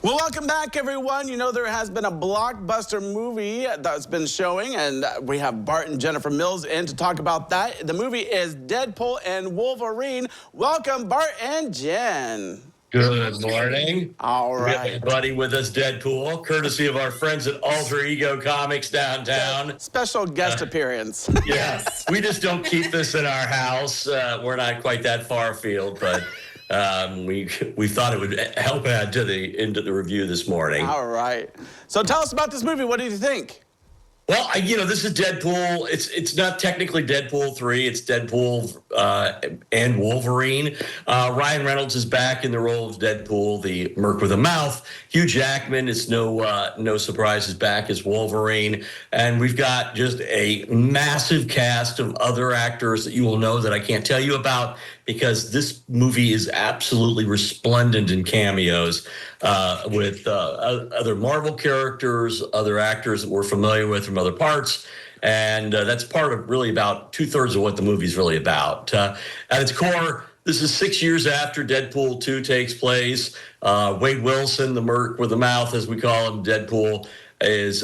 Well, welcome back, everyone. You know, there has been a blockbuster movie that's been showing, and we have Bart and Jennifer Mills in to talk about that. The movie is Deadpool and Wolverine. Welcome, Bart and Jen. Good morning. All right. We have a buddy with us, Deadpool, courtesy of our friends at Alter Ego Comics downtown. Special guest appearance. Yes. We just don't keep this in our house. We're not quite that far afield, but we thought it would help add to the review this morning. All right. So tell us about this movie. What did you think? Well, this is Deadpool. It's not technically Deadpool 3. It's Deadpool and Wolverine. Ryan Reynolds is back in the role of Deadpool, the Merc with a Mouth. Hugh Jackman is no surprise, is back as Wolverine. And we've got just a massive cast of other actors that you will know that I can't tell you about, because this movie is absolutely resplendent in cameos with other Marvel characters, other actors that we're familiar with from other parts. And that's part of really about 2/3 of what the movie's really about. At its core, this is 6 years after Deadpool 2 takes place. Wade Wilson, the Merc with a Mouth, as we call him, Deadpool, is,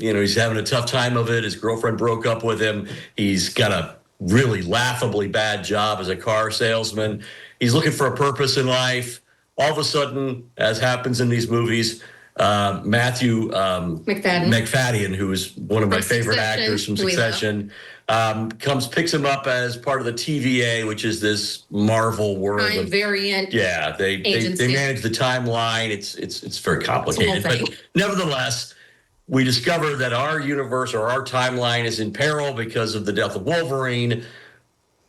he's having a tough time of it. His girlfriend broke up with him. He's got a really laughably bad job as a car salesman. He's looking for a purpose in life. All of a sudden, as happens in these movies, Matthew McFadden, who is one of my favorite actors from Succession, picks him up as part of the TVA, which is this Marvel world. Time variant. Yeah, they manage the timeline. It's very complicated, but nevertheless, we discover that our universe or our timeline is in peril because of the death of Wolverine.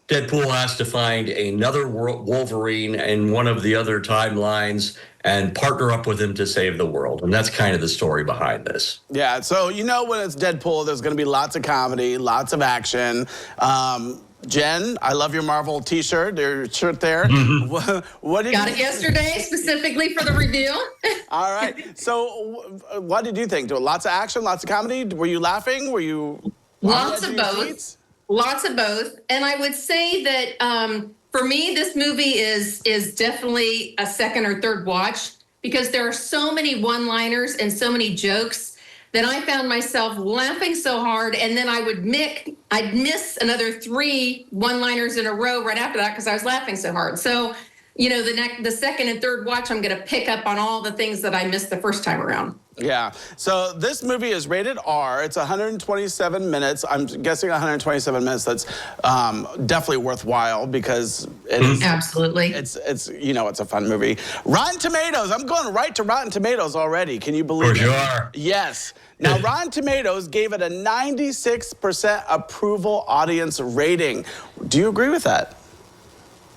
Deadpool has to find another Wolverine in one of the other timelines and partner up with him to save the world. And that's kind of the story behind this. Yeah, so when it's Deadpool, there's going to be lots of comedy, lots of action. Jen, I love your Marvel T-shirt, your shirt there. Mm-hmm. What did Got it yesterday, specifically for the review. All right. So what did you think? Lots of action, lots of comedy? Were you laughing? Were you... Lots of both. Lots of both. And I would say that for me, this movie is definitely a second or third watch, because there are so many one-liners and so many jokes that I found myself laughing so hard, and then I'd miss another 3 one-liners in a row right after that because I was laughing so hard. So, the second and third watch, I'm going to pick up on all the things that I missed the first time around. Yeah. So this movie is rated R. It's 127 minutes. I'm guessing 127 minutes. That's definitely worthwhile because it's absolutely. It's a fun movie. Rotten Tomatoes. I'm going right to Rotten Tomatoes already. Can you believe it? For sure. Yes. Now, Rotten Tomatoes gave it a 96% approval audience rating. Do you agree with that?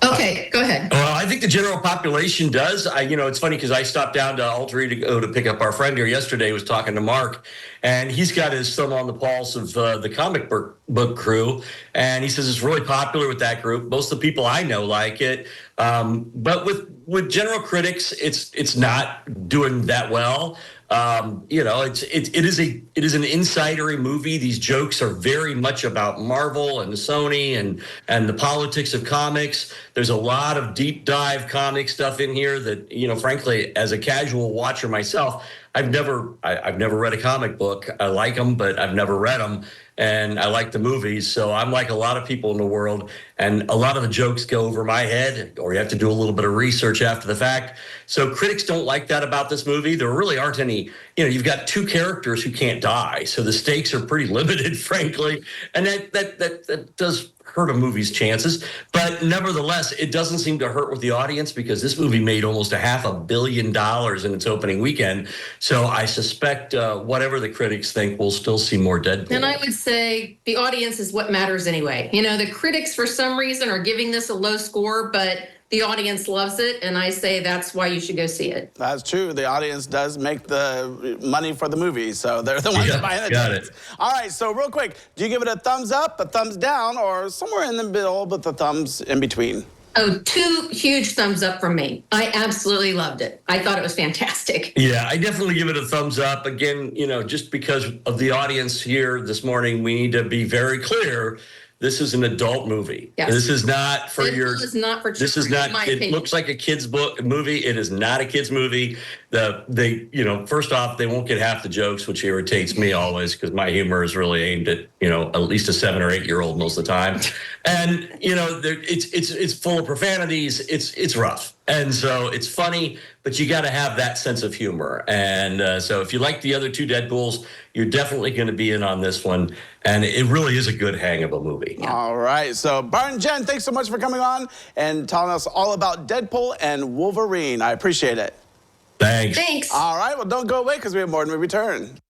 Okay, go ahead. Well, I think the general population does. It's funny because I stopped down to Alter Ego to pick up our friend here yesterday. Was talking to Mark, and he's got his thumb on the pulse of the comic book crew, and he says it's really popular with that group. Most of the people I know like it, but with general critics, it's not doing that well. It is an insidery movie. These jokes are very much about Marvel and Sony and the politics of comics. There's a lot of deep dive comic stuff in here that, frankly, as a casual watcher myself, I've never read a comic book. I like them, but I've never read them. And I like the movies. So I'm like a lot of people in the world. And a lot of the jokes go over my head, or you have to do a little bit of research after the fact. So critics don't like that about this movie. There really aren't any, you've got 2 characters who can't die. So the stakes are pretty limited, frankly. And that does hurt a movie's chances. But nevertheless, it doesn't seem to hurt with the audience because this movie made almost $500 million in its opening weekend. So I suspect whatever the critics think, we'll still see more Deadpool. And I would say the audience is what matters anyway. The critics for some reason are giving this a low score, but the audience loves it, and I say that's why you should go see it. That's true. The audience does make the money for the movie, so they're the ones buying the tickets. All right, so real quick, do you give it a thumbs up, a thumbs down, or somewhere in the middle with the thumbs in between? Oh, 2 huge thumbs up from me. I absolutely loved it. I thought it was fantastic. Yeah, I definitely give it a thumbs up. Again, just because of the audience here this morning, we need to be very clear this is an adult movie. Yes. This is not for Deadpool is not for children, This is not. in my It opinion. looks like a kid's movie. It is not a kid's movie. First off, they won't get half the jokes, which irritates me always because my humor is really aimed at at least a 7 or 8 year old most of the time, and it's full of profanities. It's rough, and so it's funny, but you got to have that sense of humor. And so if you like the other two Deadpools, you're definitely going to be in on this one, and it really is a good hang of a movie. Yeah. All right, so Bart and Jen, thanks so much for coming on and telling us all about Deadpool and Wolverine. I appreciate it. Thanks. Thanks. All right, well, don't go away because we have more when we return.